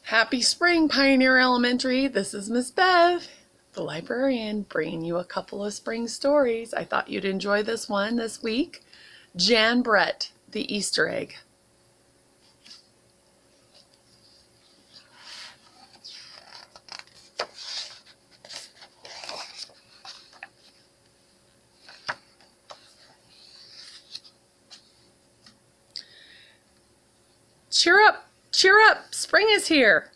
Happy spring, Pioneer Elementary. This is Miss Bev, the librarian, bringing you a couple of spring stories. I thought you'd enjoy this one this week. Jan Brett, the Easter Egg. Cheer up, spring is here.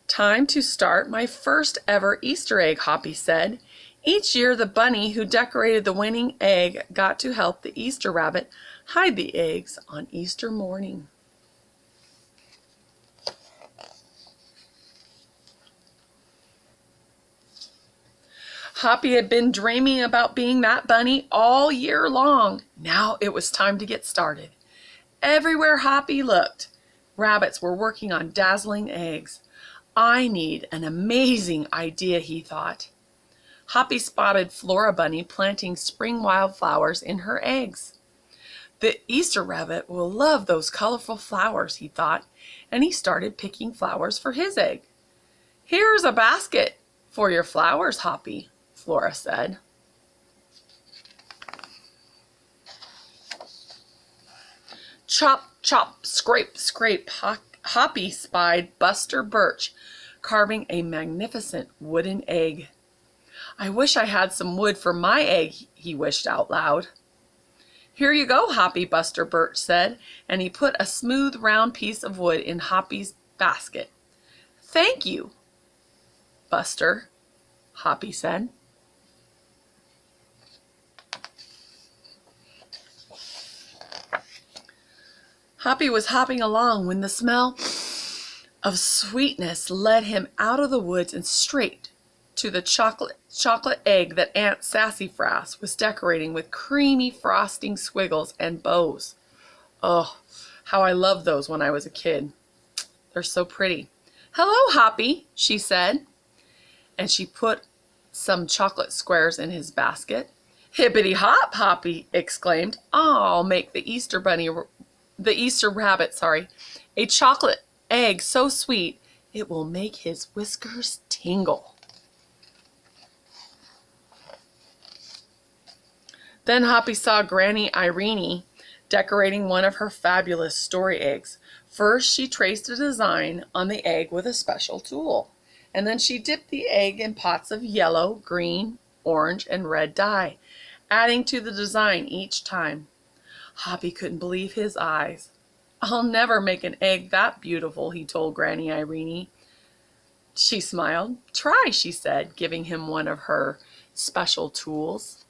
Time to start my first ever Easter egg, Hoppy said. Each year, the bunny who decorated the winning egg got to help the Easter rabbit hide the eggs on Easter morning. Hoppy had been dreaming about being that bunny all year long. Now it was time to get started. Everywhere Hoppy looked, rabbits were working on dazzling eggs. I need an amazing idea, he thought. Hoppy spotted Flora Bunny planting spring wildflowers in her eggs. The Easter rabbit will love those colorful flowers, he thought, and he started picking flowers for his egg. Here's a basket for your flowers, Hoppy, Flora said. Chop, chop, scrape, scrape, Hoppy spied Buster Birch carving a magnificent wooden egg. I wish I had some wood for my egg, he wished out loud. Here you go, Hoppy, Buster Birch said, and he put a smooth, round piece of wood in Hoppy's basket. Thank you, Buster, Hoppy said. Hoppy was hopping along when the smell of sweetness led him out of the woods and straight to the chocolate egg that Aunt Sassafras was decorating with creamy frosting squiggles and bows. Oh, how I loved those when I was a kid. They're so pretty. Hello, Hoppy, she said, and she put some chocolate squares in his basket. Hippity hop, Hoppy exclaimed. I'll make the Easter rabbit, a chocolate egg so sweet it will make his whiskers tingle. Then Hoppy saw Granny Irene decorating one of her fabulous story eggs. First, she traced a design on the egg with a special tool, and then she dipped the egg in pots of yellow, green, orange, and red dye, adding to the design each time. Hoppy couldn't believe his eyes. I'll never make an egg that beautiful, he told Granny Irene. She smiled. Try, she said, giving him one of her special tools.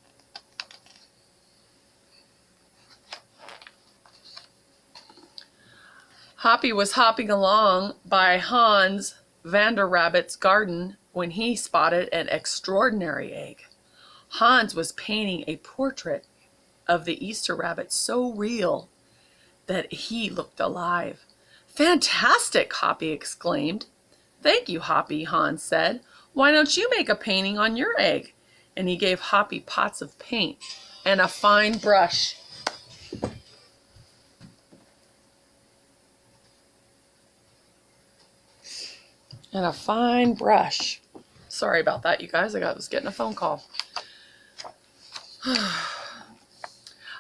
Hoppy was hopping along by Hans Vanderrabbit's garden when he spotted an extraordinary egg. Hans was painting a portrait of the Easter rabbit so real that he looked alive. Fantastic, Hoppy exclaimed. Thank you, Hoppy, Hans said. Why don't you make a painting on your egg? And he gave Hoppy pots of paint and a fine brush. Sorry about that, you guys. I was getting a phone call.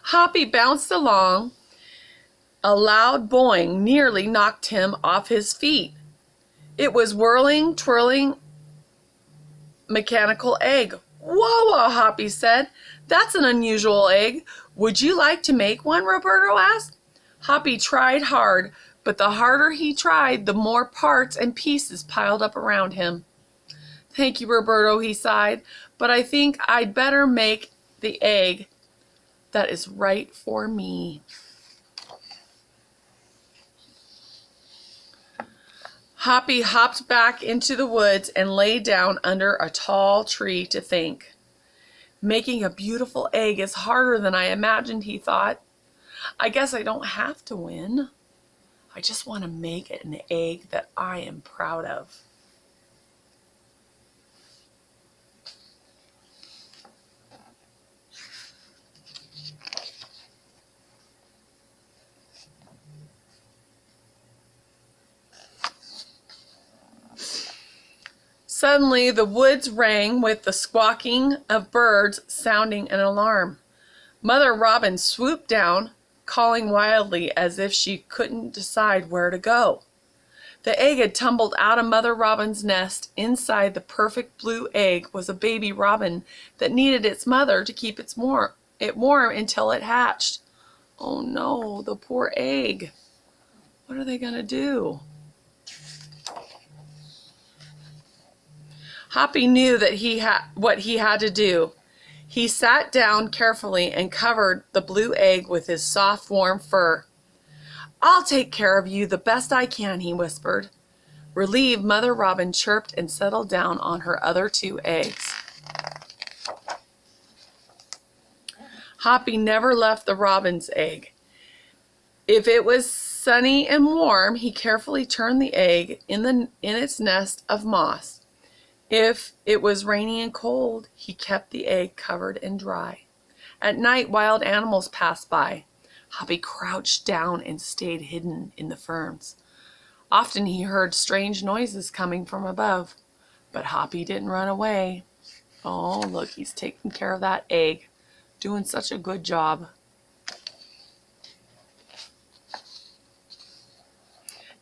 Hoppy bounced along. A loud boing nearly knocked him off his feet. It was whirling, twirling, mechanical egg. Whoa, Hoppy said. That's an unusual egg. Would you like to make one? Roberto asked. Hoppy tried hard, but the harder he tried, the more parts and pieces piled up around him. Thank you, Roberto, he sighed, but I think I'd better make the egg that is right for me. Hoppy hopped back into the woods and lay down under a tall tree to think. Making a beautiful egg is harder than I imagined, he thought. I guess I don't have to win. I just want to make an egg that I am proud of. Suddenly the woods rang with the squawking of birds sounding an alarm. Mother Robin swooped down, calling wildly as if she couldn't decide where to go. The egg had tumbled out of Mother Robin's nest. Inside the perfect blue egg was a baby robin that needed its mother to keep it warm until it hatched. Oh no, the poor egg. What are they going to do? Hoppy knew that what he had to do. He sat down carefully and covered the blue egg with his soft, warm fur. "I'll take care of you the best I can," he whispered. Relieved, Mother Robin chirped and settled down on her other 2 eggs. Hoppy never left the robin's egg. If it was sunny and warm, he carefully turned the egg in its nest of moss. If it was rainy and cold, he kept the egg covered and dry. At night, wild animals passed by. Hoppy crouched down and stayed hidden in the ferns. Often he heard strange noises coming from above, but Hoppy didn't run away. Oh, look, he's taking care of that egg, doing such a good job.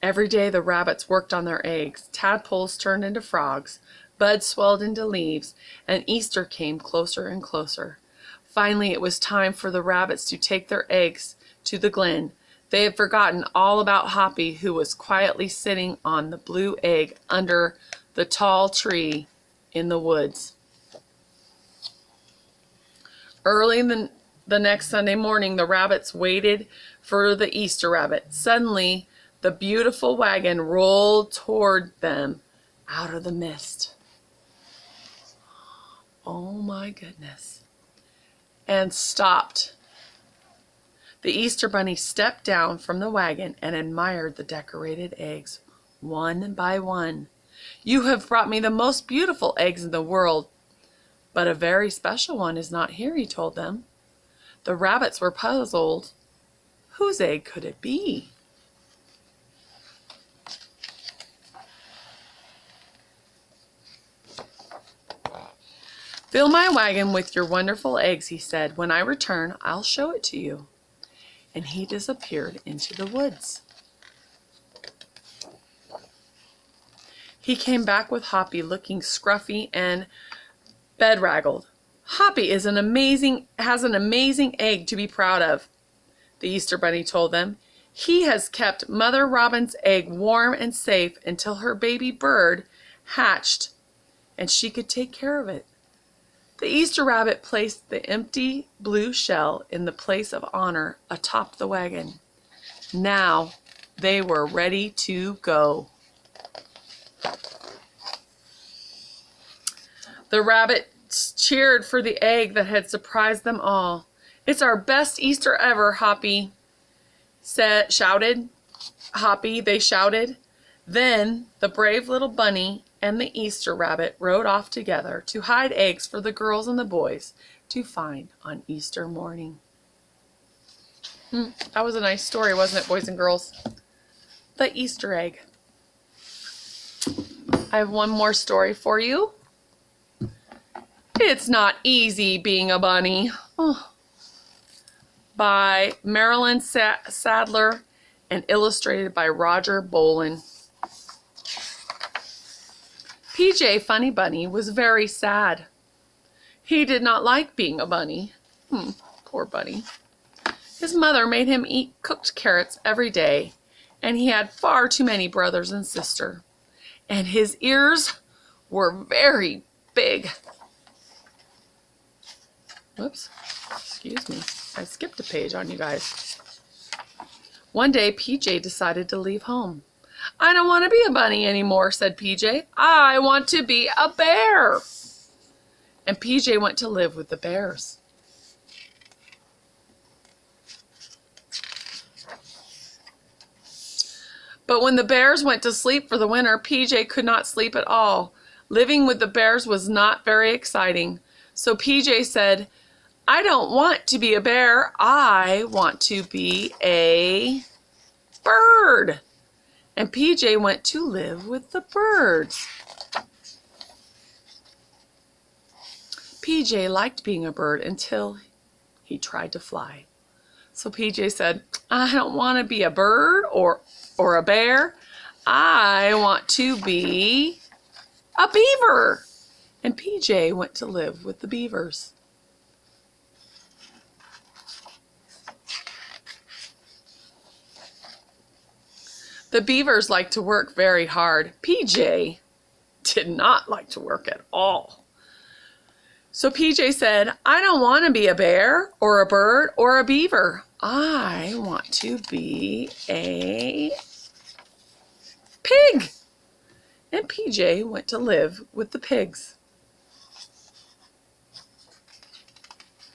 Every day the rabbits worked on their eggs. Tadpoles turned into frogs. Buds swelled into leaves, and Easter came closer and closer. Finally, it was time for the rabbits to take their eggs to the glen. They had forgotten all about Hoppy, who was quietly sitting on the blue egg under the tall tree in the woods. Early the next Sunday morning, the rabbits waited for the Easter rabbit. Suddenly, the beautiful wagon rolled toward them out of the mist. Oh my goodness. And stopped. The Easter Bunny stepped down from the wagon and admired the decorated eggs, one by one. "You have brought me the most beautiful eggs in the world, but a very special one is not here," he told them. The rabbits were puzzled. Whose egg could it be? "Fill my wagon with your wonderful eggs," he said. "When I return, I'll show it to you." And he disappeared into the woods. He came back with Hoppy looking scruffy and bedraggled. "Hoppy has an amazing egg to be proud of," the Easter Bunny told them. "He has kept Mother Robin's egg warm and safe until her baby bird hatched and she could take care of it." The Easter rabbit placed the empty blue shell in the place of honor atop the wagon. Now they were ready to go. The rabbits cheered for the egg that had surprised them all. "It's our best Easter ever, Hoppy," shouted. They shouted. Then the brave little bunny and the Easter rabbit rode off together to hide eggs for the girls and the boys to find on Easter morning. That was a nice story, wasn't it, boys and girls? The Easter egg. I have one more story for you. It's Not Easy Being a Bunny, by Marilyn Sadler and illustrated by Roger Bolin. PJ Funny Bunny was very sad. He did not like being a bunny. Poor bunny. His mother made him eat cooked carrots every day, and he had far too many brothers and sisters. And his ears were very big. Whoops, excuse me. I skipped a page on you guys. One day, PJ decided to leave home. "I don't want to be a bunny anymore," said PJ. "I want to be a bear." And PJ went to live with the bears. But when the bears went to sleep for the winter, PJ could not sleep at all. Living with the bears was not very exciting. So PJ said, "I don't want to be a bear. I want to be a bird." And PJ went to live with the birds. PJ liked being a bird until he tried to fly. So PJ said, I don't want to be a bird or a bear. I want to be a beaver. And PJ went to live with the beavers. The beavers like to work very hard. PJ did not like to work at all. So PJ said, I don't want to be a bear or a bird or a beaver. I want to be a pig. And PJ went to live with the pigs.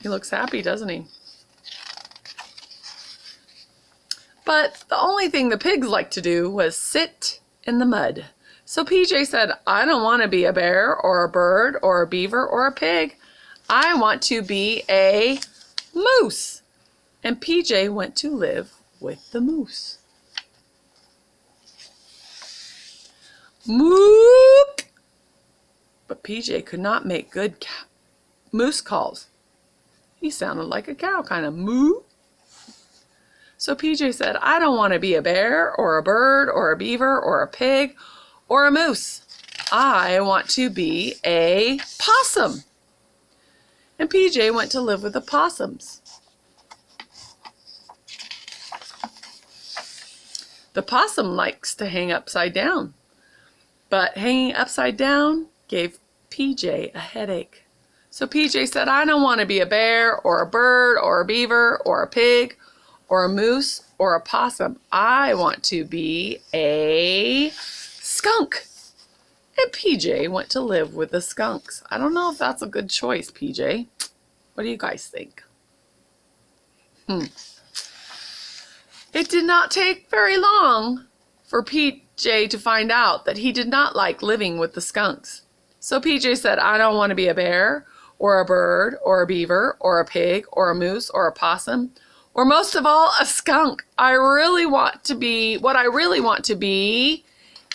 He looks happy, doesn't he? But the only thing the pigs liked to do was sit in the mud. So PJ said, I don't want to be a bear or a bird or a beaver or a pig. I want to be a moose. And PJ went to live with the moose. Mook! But PJ could not make good moose calls. He sounded like a cow, kind of moo. So PJ said, I don't want to be a bear or a bird or a beaver or a pig or a moose. I want to be a possum. And PJ went to live with the possums. The possum likes to hang upside down, but hanging upside down gave PJ a headache. So PJ said, I don't want to be a bear or a bird or a beaver or a pig or a moose or a possum. I want to be a skunk. And PJ went to live with the skunks. I don't know if that's a good choice, PJ. What do you guys think? It did not take very long for PJ to find out that he did not like living with the skunks. So PJ said, I don't want to be a bear or a bird or a beaver or a pig or a moose or a possum, or most of all, a skunk. What I really want to be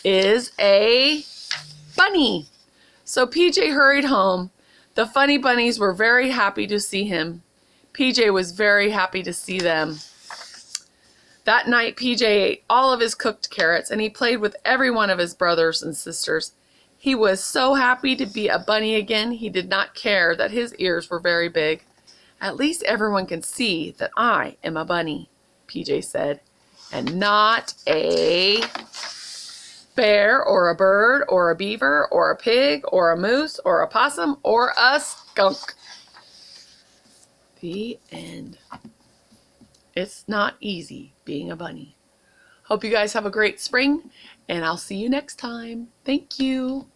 is a bunny. So PJ hurried home. The funny bunnies were very happy to see him. PJ was very happy to see them. That night, PJ ate all of his cooked carrots and he played with every one of his brothers and sisters. He was so happy to be a bunny again, he did not care that his ears were very big. At least everyone can see that I am a bunny, PJ said, and not a bear or a bird or a beaver or a pig or a moose or a possum or a skunk. The end. It's not easy being a bunny. Hope you guys have a great spring, and I'll see you next time. Thank you.